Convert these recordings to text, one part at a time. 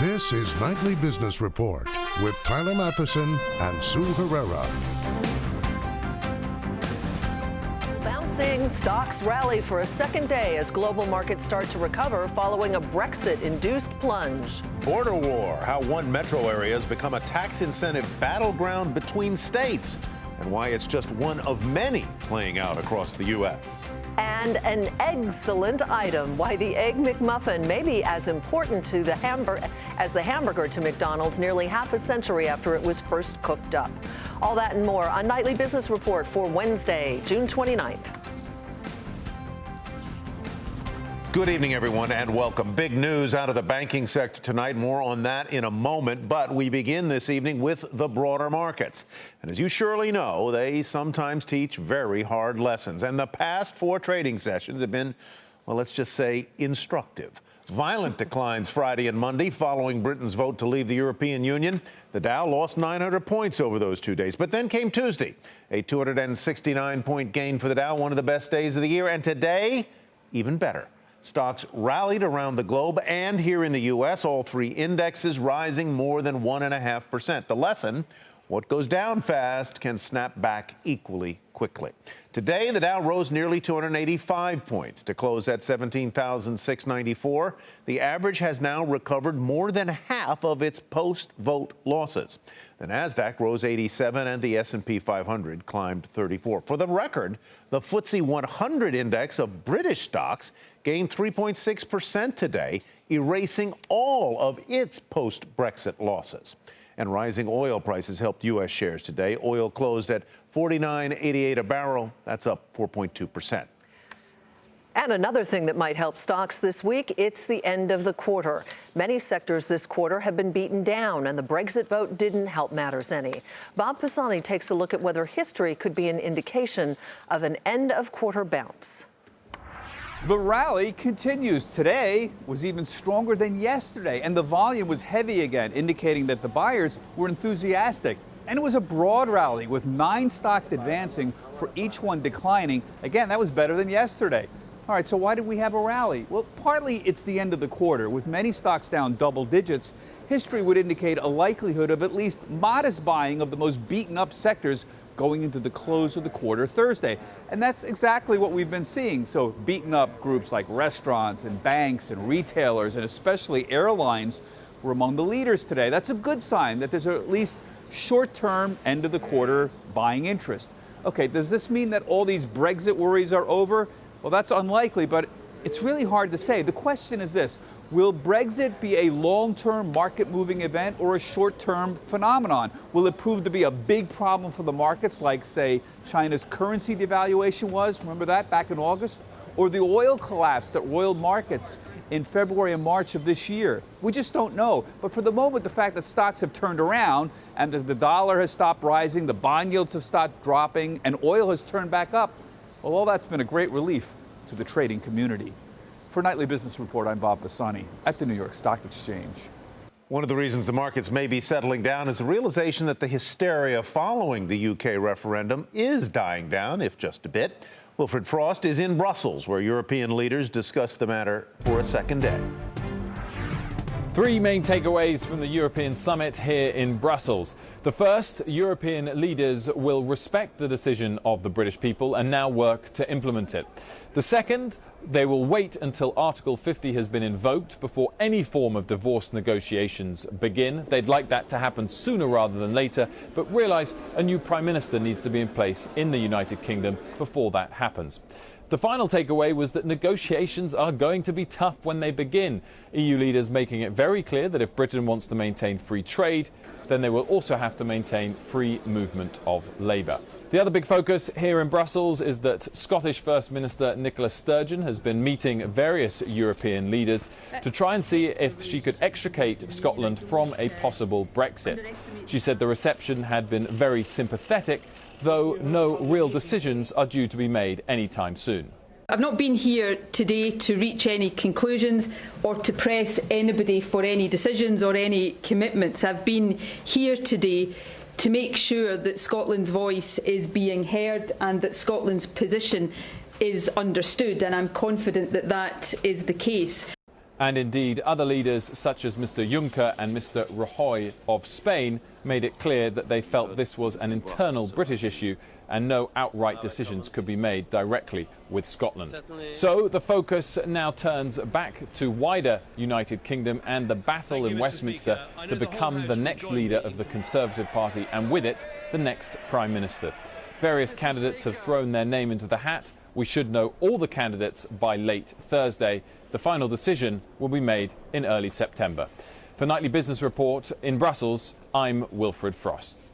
This is Nightly Business Report with Tyler Matheson and Sue Herrera. Bouncing, stocks rally for a second day as global markets start to recover following a Brexit-induced plunge. Border war, how one metro area has become a tax incentive battleground between states, and why it's just one of many playing out across the U.S. And an excellent item, why the Egg McMuffin may be as important to as the hamburger to McDonald's nearly half a century after it was first cooked up. All that and more on Nightly Business Report for Wednesday, June 29th. Good evening, everyone, and welcome. Big news out of the banking sector tonight. More on that in a moment. But we begin this evening with the broader markets. And as you surely know, they sometimes teach very hard lessons. And the past 4 trading sessions have been, well, let's just say, instructive. Violent declines Friday and Monday following Britain's vote to leave the European Union. The Dow lost 900 points over those 2 days. But then came Tuesday, a 269-point gain for the Dow, one of the best days of the year. And today, even better. Stocks rallied around the globe and here in the U.S., all 3 indexes rising more than 1.5%. The lesson, what goes down fast can snap back equally quickly. Today, the Dow rose nearly 285 points to close at 17,694. The average has now recovered more than half of its post-vote losses. The Nasdaq rose 87 and the S&P 500 climbed 34. For the record, the FTSE 100 index of British stocks gained 3.6% today, erasing all of its post-Brexit losses. And rising oil prices helped U.S. shares today. Oil closed at $49.88 a barrel. That's up 4.2%. And another thing that might help stocks this week, it's the end of the quarter. Many sectors this quarter have been beaten down, and the Brexit vote didn't help matters any. Bob Pisani takes a look at whether history could be an indication of an end-of-quarter bounce. The rally continues. Today was even stronger than yesterday, and the volume was heavy again, indicating that the buyers were enthusiastic. And it was a broad rally with 9 stocks advancing for each one declining. Again, that was better than yesterday. All right, so why did we have a rally? Well, partly it's the end of the quarter. With many stocks down double digits, history would indicate a likelihood of at least modest buying of the most beaten up sectors going into the close of the quarter Thursday. And that's exactly what we've been seeing. So beaten up groups like restaurants and banks and retailers and especially airlines were among the leaders today. That's a good sign that there's at least short-term end of the quarter buying interest. Okay, does this mean that all these Brexit worries are over? Well, that's unlikely, but it's really hard to say. The question is this: will Brexit be a long-term market-moving event or a short-term phenomenon? Will it prove to be a big problem for the markets like, say, China's currency devaluation was? Remember that back in August? Or the oil collapse that roiled markets in February and March of this year? We just don't know. But for the moment, the fact that stocks have turned around and the dollar has stopped rising, the bond yields have stopped dropping, and oil has turned back up, well, all that's been a great relief to the trading community. For Nightly Business Report, I'm Bob Pisani at the New York Stock Exchange. One of the reasons the markets may be settling down is the realization that the hysteria following the UK referendum is dying down, if just a bit. Wilfred Frost is in Brussels, where European leaders discuss the matter for a second day. 3 main takeaways from the European summit here in Brussels. The first, European leaders will respect the decision of the British people and now work to implement it. The second, they will wait until Article 50 has been invoked before any form of divorce negotiations begin. They'd like that to happen sooner rather than later, but realise a new Prime Minister needs to be in place in the United Kingdom before that happens. The final takeaway was that negotiations are going to be tough when they begin. EU leaders making it very clear that if Britain wants to maintain free trade, then they will also have to maintain free movement of labour. The other big focus here in Brussels is that Scottish First Minister Nicola Sturgeon has been meeting various European leaders to try and see if she could extricate Scotland from a possible Brexit. She said the reception had been very sympathetic, though no real decisions are due to be made anytime soon. I've not been here today to reach any conclusions or to press anybody for any decisions or any commitments. I've been here today to make sure that Scotland's voice is being heard and that Scotland's position is understood, and I'm confident that that is the case. And indeed, other leaders such as Mr. Juncker and Mr. Rajoy of Spain made it clear that they felt this was an internal British issue and no outright decisions could be made directly with Scotland. So the focus now turns back to wider United Kingdom and the battle in Westminster to become the next leader of the Conservative Party and with it, the next Prime Minister. Various candidates have thrown their name into the hat. We should know all the candidates by late Thursday. The final decision will be made in early September. For Nightly Business Report in Brussels, I'm Wilfred Frost.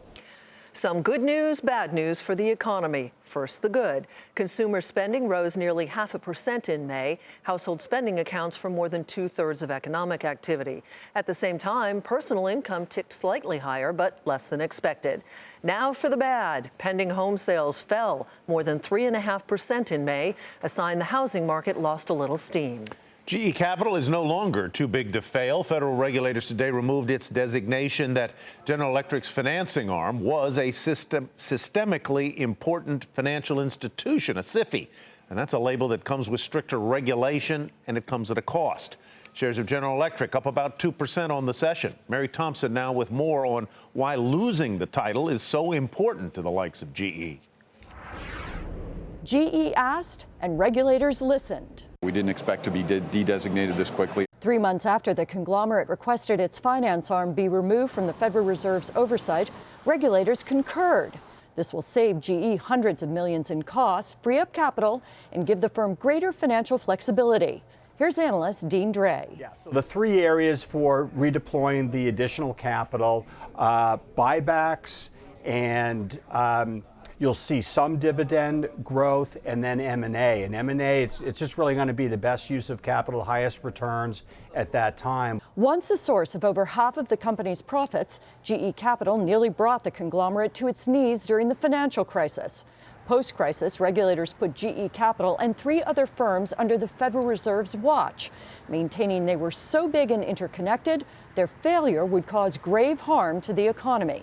Some good news, bad news for the economy. First, the good. Consumer spending rose nearly 0.5% in May. Household spending accounts for more than 2/3 of economic activity. At the same time, personal income ticked slightly higher, but less than expected. Now for the bad. Pending home sales fell more than 3.5% in May, a sign the housing market lost a little steam. GE Capital is no longer too big to fail. Federal regulators today removed its designation that General Electric's financing arm was a systemically important financial institution, a SIFI. And that's a label that comes with stricter regulation, and it comes at a cost. Shares of General Electric up about 2% on the session. Mary Thompson now with more on why losing the title is so important to the likes of GE. GE asked, and regulators listened. We didn't expect to be de-designated this quickly. 3 months after the conglomerate requested its finance arm be removed from the Federal Reserve's oversight, regulators concurred. This will save GE hundreds of millions in costs, free up capital, and give the firm greater financial flexibility. Here's analyst Dean Drey. So the 3 areas for redeploying the additional capital, buybacks, and you'll see some dividend growth, and then M&A. And M&A, it's just really going to be the best use of capital, highest returns at that time. Once the source of over half of the company's profits, GE Capital nearly brought the conglomerate to its knees during the financial crisis. Post-crisis, regulators put GE Capital and 3 other firms under the Federal Reserve's watch, maintaining they were so big and interconnected, their failure would cause grave harm to the economy.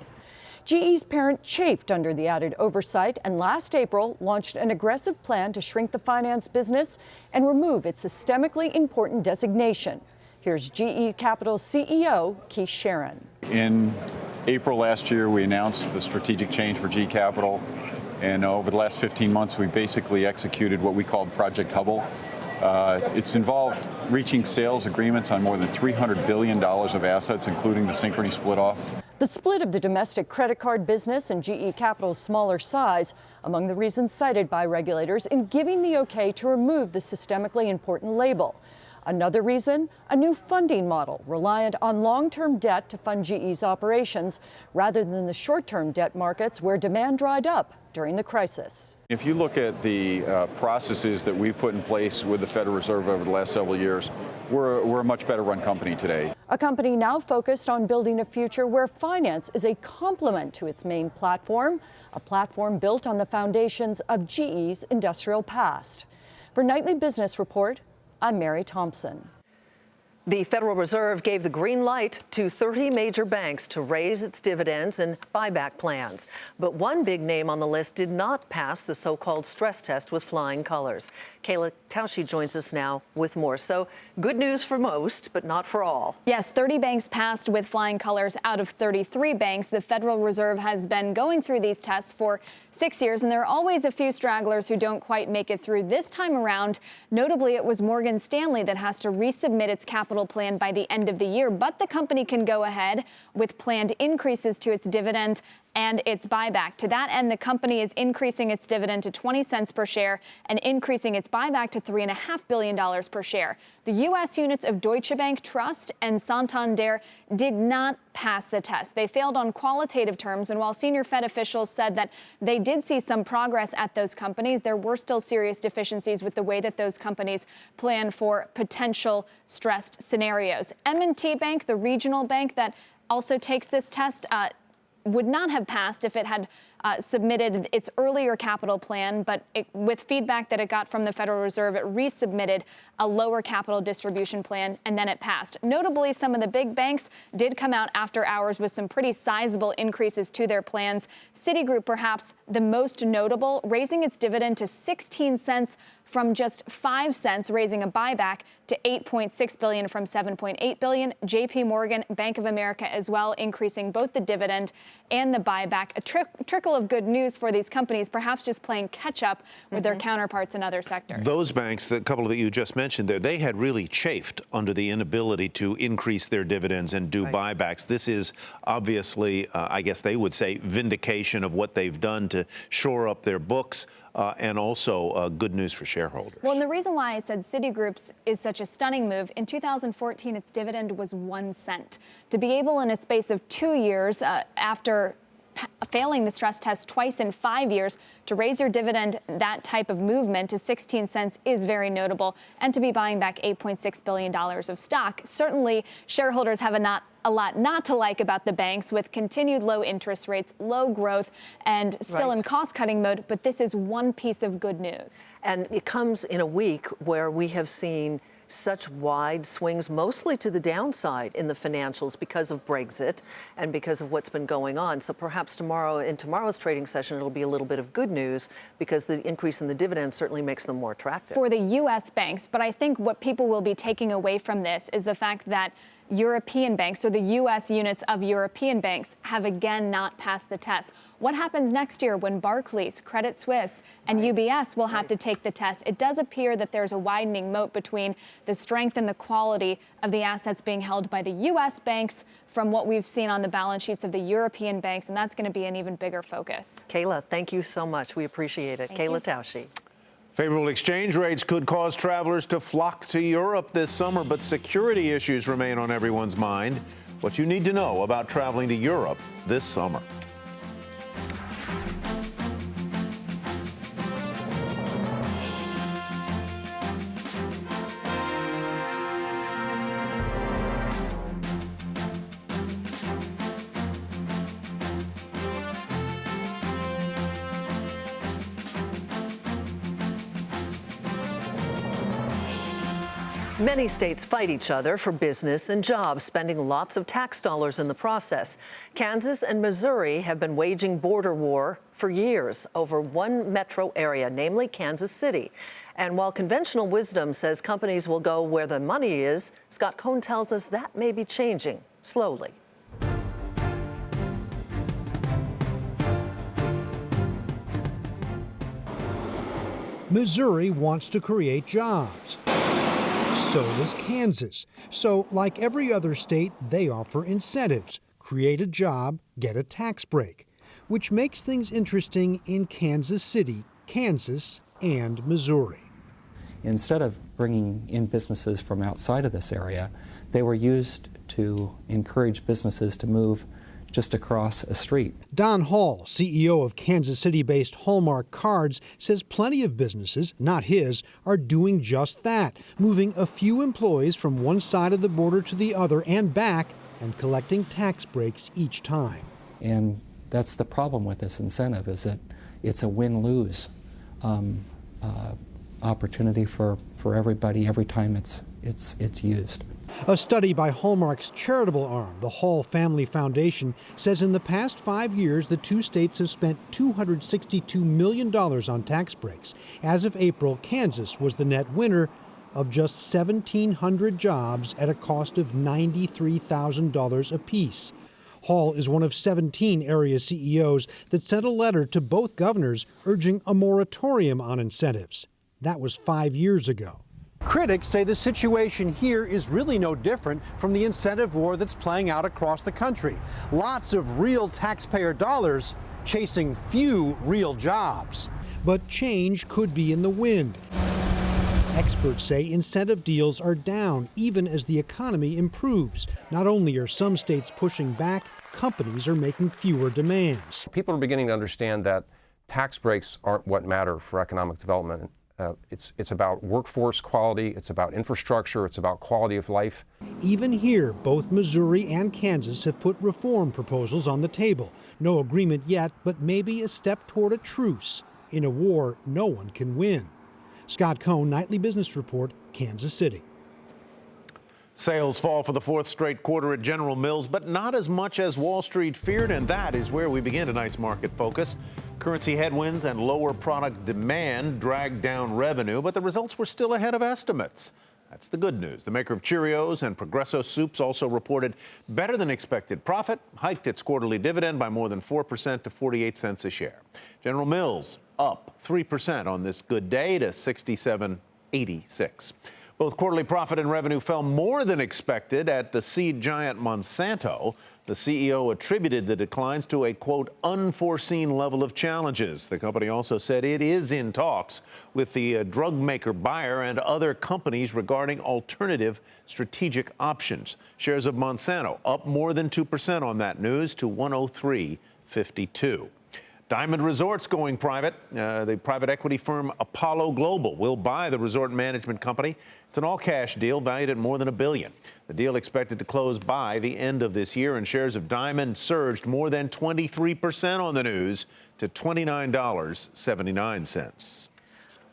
GE's parent chafed under the added oversight and last April launched an aggressive plan to shrink the finance business and remove its systemically important designation. Here's GE Capital's CEO, Keith Sharon. In April last year, we announced the strategic change for GE Capital. And over the last 15 months, we basically executed what we called Project Hubble. It's involved reaching sales agreements on more than $300 billion of assets, including the Synchrony split-off. The split of the domestic credit card business and GE Capital's smaller size among the reasons cited by regulators in giving the okay to remove the systemically important label. Another reason, a new funding model reliant on long-term debt to fund GE's operations rather than the short-term debt markets where demand dried up during the crisis. If you look at the processes that we've put in place with the Federal Reserve over the last several years, we're a much better run company today. A company now focused on building a future where finance is a complement to its main platform, a platform built on the foundations of GE's industrial past. For Nightly Business Report, I'm Mary Thompson. The Federal Reserve gave the green light to 30 major banks to raise its dividends and buyback plans. But one big name on the list did not pass the so-called stress test with flying colors. Kayla Tausche joins us now with more. So good news for most, but not for all. Yes, 30 banks passed with flying colors out of 33 banks. The Federal Reserve has been going through these tests for 6 years, and there are always a few stragglers who don't quite make it through. This time around, notably, it was Morgan Stanley that has to resubmit its capital plan by the end of the year, but the company can go ahead with planned increases to its dividend and its buyback. To that end, the company is increasing its dividend to 20 cents per share and increasing its buyback to $3.5 billion per share. The U.S. units of Deutsche Bank, Trust, and Santander did not pass the test. They failed on qualitative terms, and while senior Fed officials said that they did see some progress at those companies, there were still serious deficiencies with the way that those companies plan for potential stressed scenarios. M&T Bank, the regional bank that also takes this test, would not have passed if it had submitted its earlier capital plan, but with feedback that it got from the Federal Reserve, it resubmitted a lower capital distribution plan, and then it passed. Notably, some of the big banks did come out after hours with some pretty sizable increases to their plans. Citigroup, perhaps the most notable, raising its dividend to 16 cents from just 5 cents, raising a buyback to $8.6 billion from $7.8 billion. JP Morgan, Bank of America as well, increasing both the dividend and the buyback. A trickle of good news for these companies, perhaps just playing catch up with their counterparts in other sectors. Those banks, the couple that you just mentioned there, they had really chafed under the inability to increase their dividends and do buybacks. This is obviously, I guess they would say, vindication of what they've done to shore up their books. And also good news for shareholders. Well, and the reason why I said Citigroup's is such a stunning move, in 2014, its dividend was 1 cent. To be able in a space of 2 years after failing the stress test twice in 5 years to raise your dividend, that type of movement to 16 cents is very notable. And to be buying back $8.6 billion of stock, certainly shareholders have a lot not to like about the banks, with continued low interest rates, low growth, and still in cost-cutting mode. But this is one piece of good news. And it comes in a week where we have seen such wide swings, mostly to the downside in the financials because of Brexit and because of what's been going on. So perhaps tomorrow, in tomorrow's trading session, it'll be a little bit of good news because the increase in the dividends certainly makes them more attractive. For the U.S. banks, but I think what people will be taking away from this is the fact that European banks, so the U.S. units of European banks, have again not passed the test. What happens next year when Barclays, Credit Suisse, and UBS will have to take the test? It does appear that there's a widening moat between the strength and the quality of the assets being held by the U.S. banks from what we've seen on the balance sheets of the European banks, and that's going to be an even bigger focus. Kayla, thank you so much. We appreciate it. Kayla Tausche. Favorable exchange rates could cause travelers to flock to Europe this summer, but security issues remain on everyone's mind. What you need to know about traveling to Europe this summer. Many states fight each other for business and jobs, spending lots of tax dollars in the process. Kansas and Missouri have been waging border war for years over one metro area, namely Kansas City. And while conventional wisdom says companies will go where the money is, Scott Cohn tells us that may be changing slowly. Missouri wants to create jobs. So does Kansas. So, like every other state, they offer incentives. Create a job, get a tax break. Which makes things interesting in Kansas City, Kansas, and Missouri. Instead of bringing in businesses from outside of this area, they were used to encourage businesses to move just across a street. Don Hall, CEO of Kansas City-based Hallmark Cards, says plenty of businesses, not his, are doing just that, moving a few employees from one side of the border to the other and back, and collecting tax breaks each time. And that's the problem with this incentive, is that it's a win-lose opportunity for everybody every time it's used. A study by Hallmark's charitable arm, the Hall Family Foundation, says in the past 5 years, the two states have spent $262 million on tax breaks. As of April, Kansas was the net winner of just 1,700 jobs at a cost of $93,000 apiece. Hall is one of 17 area CEOs that sent a letter to both governors urging a moratorium on incentives. That was 5 years ago. Critics say the situation here is really no different from the incentive war that's playing out across the country. Lots of real taxpayer dollars chasing few real jobs. But change could be in the wind. Experts say incentive deals are down even as the economy improves. Not only are some states pushing back, companies are making fewer demands. People are beginning to understand that tax breaks aren't what matter for economic development It's about workforce quality, it's about infrastructure, it's about quality of life. Even here, both Missouri and Kansas have put reform proposals on the table. No agreement yet, but maybe a step toward a truce in a war no one can win. Scott Cohn, Nightly Business Report, Kansas City. Sales fall for the fourth straight quarter at General Mills, but not as much as Wall Street feared, and that is where we begin tonight's market focus. Currency headwinds and lower product demand dragged down revenue, but the results were still ahead of estimates. That's the good news. The maker of Cheerios and Progresso Soups also reported better than expected profit, hiked its quarterly dividend by more than 4% to 48 cents a share. General Mills up 3% on this good day to 67.86. Both quarterly profit and revenue fell more than expected at the seed giant Monsanto. The CEO attributed the declines to a, quote, unforeseen level of challenges. The company also said it is in talks with the drug maker Bayer and other companies regarding alternative strategic options. Shares of Monsanto up more than 2% on that news to 103.52. Diamond Resorts going private. The private equity firm Apollo Global will buy the resort management company. It's an all-cash deal valued at more than $1 billion. The deal expected to close by the end of this year, and shares of Diamond surged more than 23% on the news to $29.79.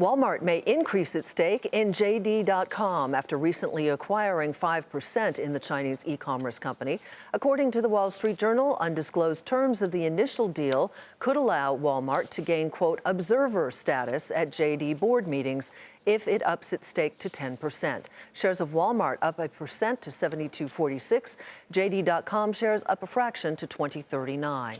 Walmart may increase its stake in JD.com after recently acquiring 5% in the Chinese e-commerce company. According to the Wall Street Journal, undisclosed terms of the initial deal could allow Walmart to gain, quote, observer status at JD board meetings if it ups its stake to 10%. Shares of Walmart up 1% to $72.46. JD.com shares up a fraction to $20.39.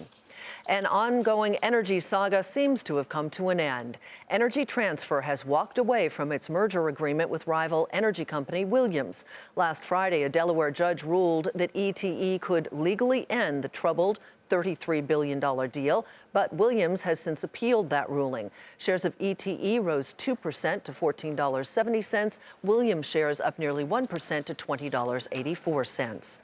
An ongoing energy saga seems to have come to an end. Energy Transfer has walked away from its merger agreement with rival energy company Williams. Last Friday, a Delaware judge ruled that ETE could legally end the troubled $33 billion deal, but Williams has since appealed that ruling. Shares of ETE rose 2% to $14.70. Williams shares up nearly 1% to $20.84.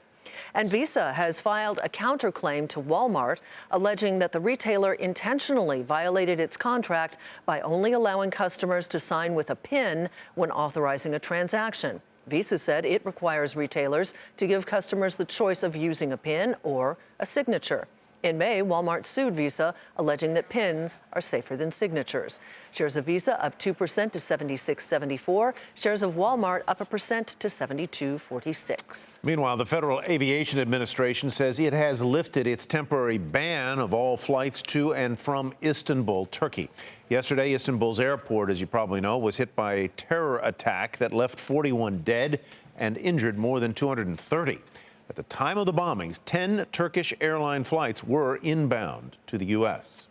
And Visa has filed a counterclaim to Walmart, alleging that the retailer intentionally violated its contract by only allowing customers to sign with a PIN when authorizing a transaction. Visa said it requires retailers to give customers the choice of using a PIN or a signature. In May, Walmart sued Visa, alleging that PINs are safer than signatures. Shares of Visa up 2% to $76.74. Shares of Walmart up 1% to $72.46. Meanwhile, the Federal Aviation Administration says it has lifted its temporary ban of all flights to and from Istanbul, Turkey. Yesterday, Istanbul's airport, as you probably know, was hit by a terror attack that left 41 dead and injured more than 230. At the time of the bombings, 10 Turkish airline flights were inbound to the U.S.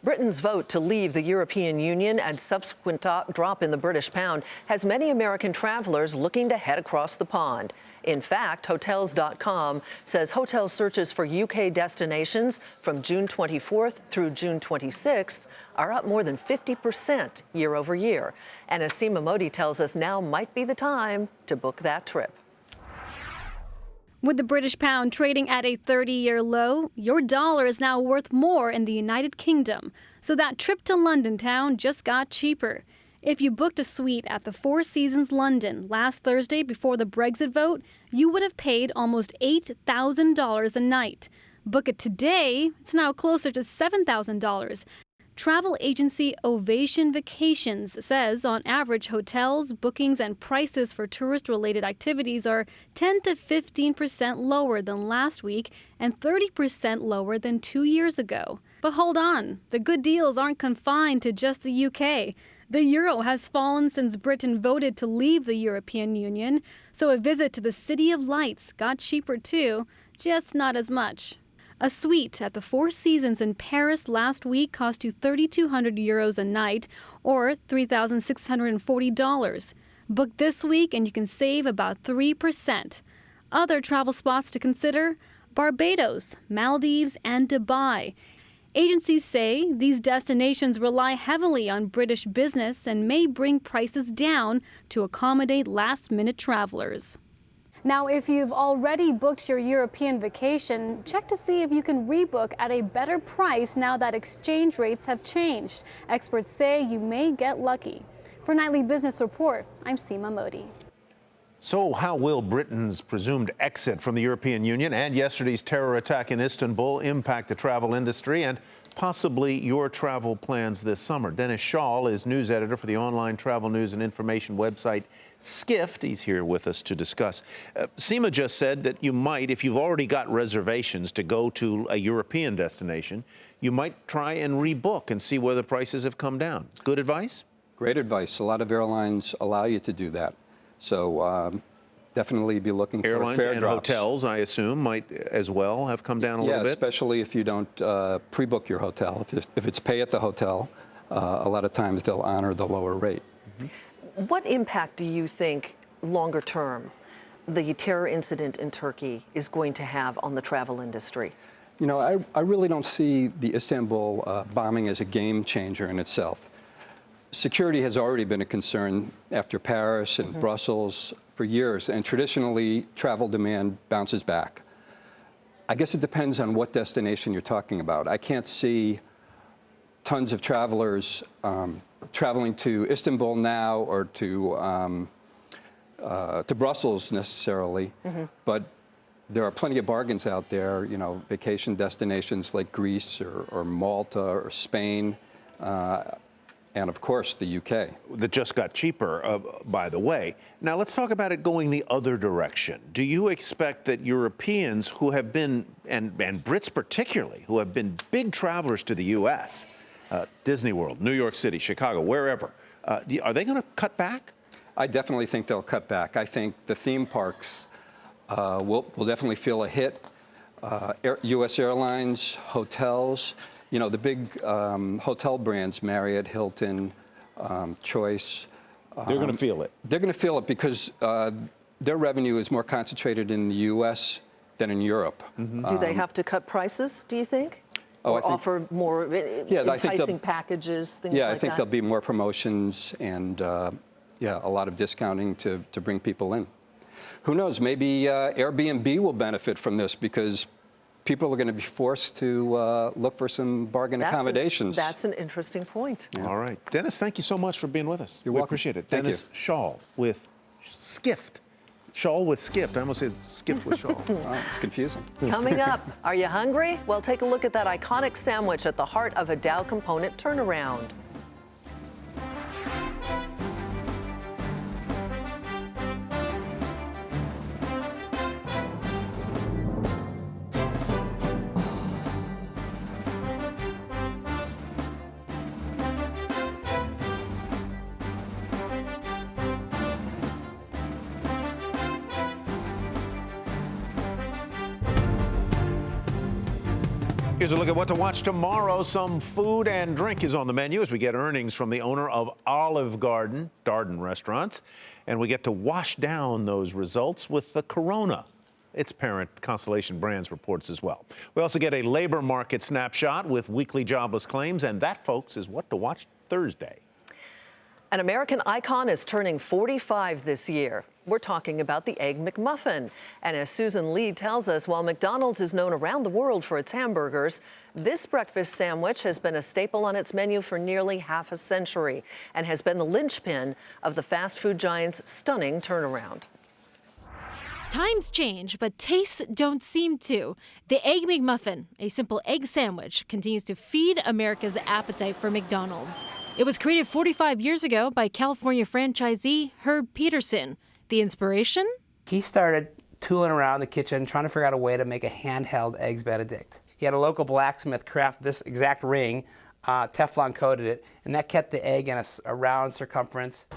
Britain's vote to leave the European Union and subsequent drop in the British pound has many American travelers looking to head across the pond. In fact, Hotels.com says hotel searches for UK destinations from June 24th through June 26th are up more than 50% year over year. And as Seema Modi tells us, now might be the time to book that trip. With the British pound trading at a 30-year low, your dollar is now worth more in the United Kingdom. So that trip to London town just got cheaper. If you booked a suite at the Four Seasons London last Thursday before the Brexit vote, you would have paid almost $8,000 a night. Book it today, it's now closer to $7,000. Travel agency Ovation Vacations says on average hotels, bookings, and prices for tourist-related activities are 10 to 15% lower than last week and 30% lower than 2 years ago. But hold on, the good deals aren't confined to just the UK. The euro has fallen since Britain voted to leave the European Union, so a visit to the City of Lights got cheaper too, just not as much. A suite at the Four Seasons in Paris last week cost you €3,200 a night, or $3,640. Book this week and you can save about 3%. Other travel spots to consider: Barbados, Maldives, and Dubai. Agencies say these destinations rely heavily on British business and may bring prices down to accommodate last-minute travelers. Now, if you've already booked your European vacation, check to see if you can rebook at a better price now that exchange rates have changed. Experts say you may get lucky. For Nightly Business Report, I'm Seema Modi. So how will Britain's presumed exit from the European Union and yesterday's terror attack in Istanbul impact the travel industry and possibly your travel plans this summer? Dennis Schall is news editor for the online travel news and information website Skift. He's here with us to discuss. Seema just said that you might, if you've already got reservations to go to a European destination, you might try and rebook and see whether prices have come down. Good advice? Great advice. A lot of airlines allow you to do that. So definitely be looking for airlines fare and drops. hotels, I assume, might as well have come down a little bit. Yeah, especially if you don't pre-book your hotel. If it's pay at the hotel, a lot of times they'll honor the lower rate. What impact do you think, longer term, the terror incident in Turkey is going to have on the travel industry? You know, I really don't see the Istanbul bombing as a game changer in itself. Security has already been a concern after Paris and Brussels for years, and traditionally travel demand bounces back. I guess it depends on what destination you're talking about. I can't see tons of travelers traveling to Istanbul now or to Brussels necessarily, but there are plenty of bargains out there, you know, vacation destinations like Greece or Malta or Spain. And of course, the UK. That just got cheaper, by the way. Now let's talk about it going the other direction. Do you expect that Europeans who have been, and Brits particularly, who have been big travelers to the US, Disney World, New York City, Chicago, wherever, are they going to cut back? I definitely think they'll cut back. I think the theme parks will definitely feel a hit. US airlines, hotels, you know, the big hotel brands, Marriott, Hilton, Choice. They're going to feel it. They're going to feel it because their revenue is more concentrated in the U.S. than in Europe. Do they have to cut prices, do you think? Oh, or I think, offer more enticing packages, things like that? Yeah, I think there'll be more promotions and, yeah, a lot of discounting to bring people in. Who knows, maybe Airbnb will benefit from this because people are going to be forced to look for some bargain accommodations. That's an interesting point. Yeah. All right. Dennis, thank you so much for being with us. You're welcome. Appreciate it. Thank Dennis Schall with Skift. Schall with Skift. I almost said Skift with Schall. Oh, it's confusing. Coming up, are you hungry? Well, take a look at that iconic sandwich at the heart of a Dow component turnaround. Here's a look at what to watch tomorrow. Some food and drink is on the menu as we get earnings from the owner of Olive Garden, Darden Restaurants, and we get to wash down those results with the Corona. Its parent, Constellation Brands, reports as well. We also get a labor market snapshot with weekly jobless claims, and that, folks, is what to watch Thursday. An American icon is turning 45 this year. We're talking about the Egg McMuffin. And as Susan Lee tells us, while McDonald's is known around the world for its hamburgers, this breakfast sandwich has been a staple on its menu for nearly half a century and has been the linchpin of the fast food giant's stunning turnaround. Times change, but tastes don't seem to. The Egg McMuffin, a simple egg sandwich, continues to feed America's appetite for McDonald's. It was created 45 years ago by California franchisee Herb Peterson. The inspiration? He started tooling around the kitchen, trying to figure out a way to make a handheld Eggs Benedict. He had a local blacksmith craft this exact ring, Teflon coated it, and that kept the egg in a round circumference.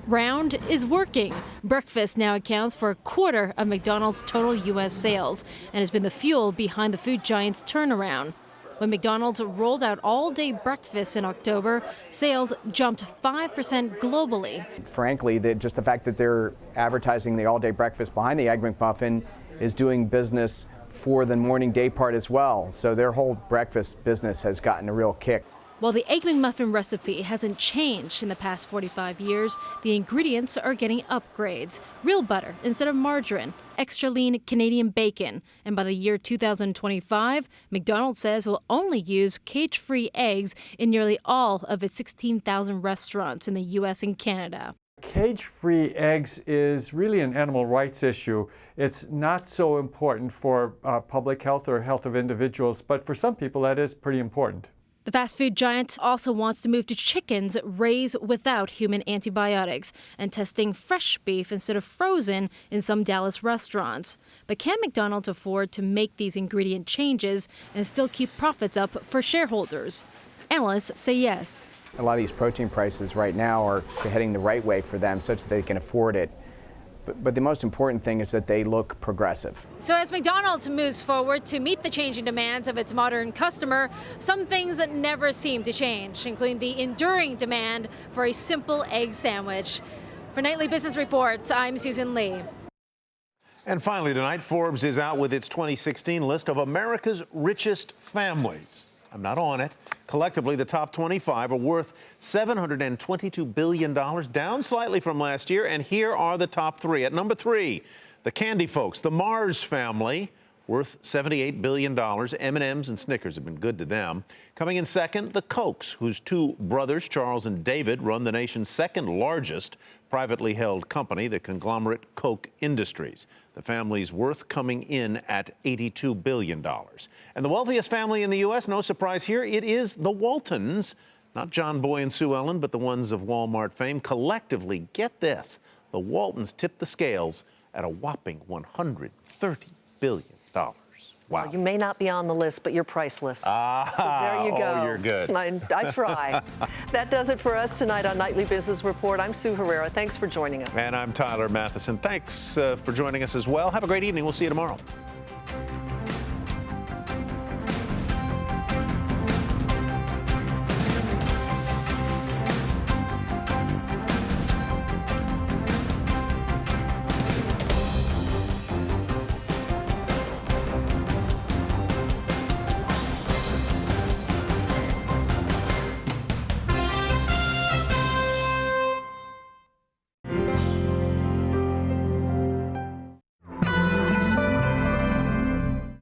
Round is working. Breakfast now accounts for a quarter of McDonald's total U.S. sales and has been the fuel behind the food giant's turnaround. When McDonald's rolled out all-day breakfast in October, sales jumped 5% globally. Frankly, just the fact that they're advertising the all-day breakfast behind the Egg McMuffin is doing business for the morning day part as well. So their whole breakfast business has gotten a real kick. While the Egg McMuffin recipe hasn't changed in the past 45 years, the ingredients are getting upgrades. Real butter instead of margarine, extra lean Canadian bacon, and by the year 2025, McDonald's says will only use cage-free eggs in nearly all of its 16,000 restaurants in the U.S. and Canada. Cage-free eggs is really an animal rights issue. It's not so important for public health or health of individuals, but for some people that is pretty important. The fast food giant also wants to move to chickens raised without human antibiotics and testing fresh beef instead of frozen in some Dallas restaurants. But can McDonald's afford to make these ingredient changes and still keep profits up for shareholders? Analysts say yes. A lot of these protein prices right now are heading the right way for them such that they can afford it. But the most important thing is that they look progressive. So as McDonald's moves forward to meet the changing demands of its modern customer, some things never seem to change, including the enduring demand for a simple egg sandwich. For Nightly Business Report, I'm Susan Lee. And finally tonight, Forbes is out with its 2016 list of America's richest families. I'm not on it. Collectively, the top 25 are worth $722 billion, down slightly from last year. And here are the top three. At number 3, the candy folks, the Mars family, worth $78 billion. M&M's and Snickers have been good to them. Coming in second, the Kochs, whose 2 brothers, Charles and David, run the nation's second largest privately held company, the conglomerate Koch Industries. The family's worth coming in at $82 billion. And the wealthiest family in the U.S., no surprise here, it is the Waltons. Not John Boy and Sue Ellen, but the ones of Walmart fame. Collectively, get this, the Waltons tipped the scales at a whopping $130 billion. Wow. Well, you may not be on the list, but you're priceless. So there you go. Oh, you're good. I try. That does it for us tonight on Nightly Business Report. I'm Sue Herrera. Thanks for joining us. And I'm Tyler Mathisen. Thanks for joining us as well. Have a great evening. We'll see you tomorrow.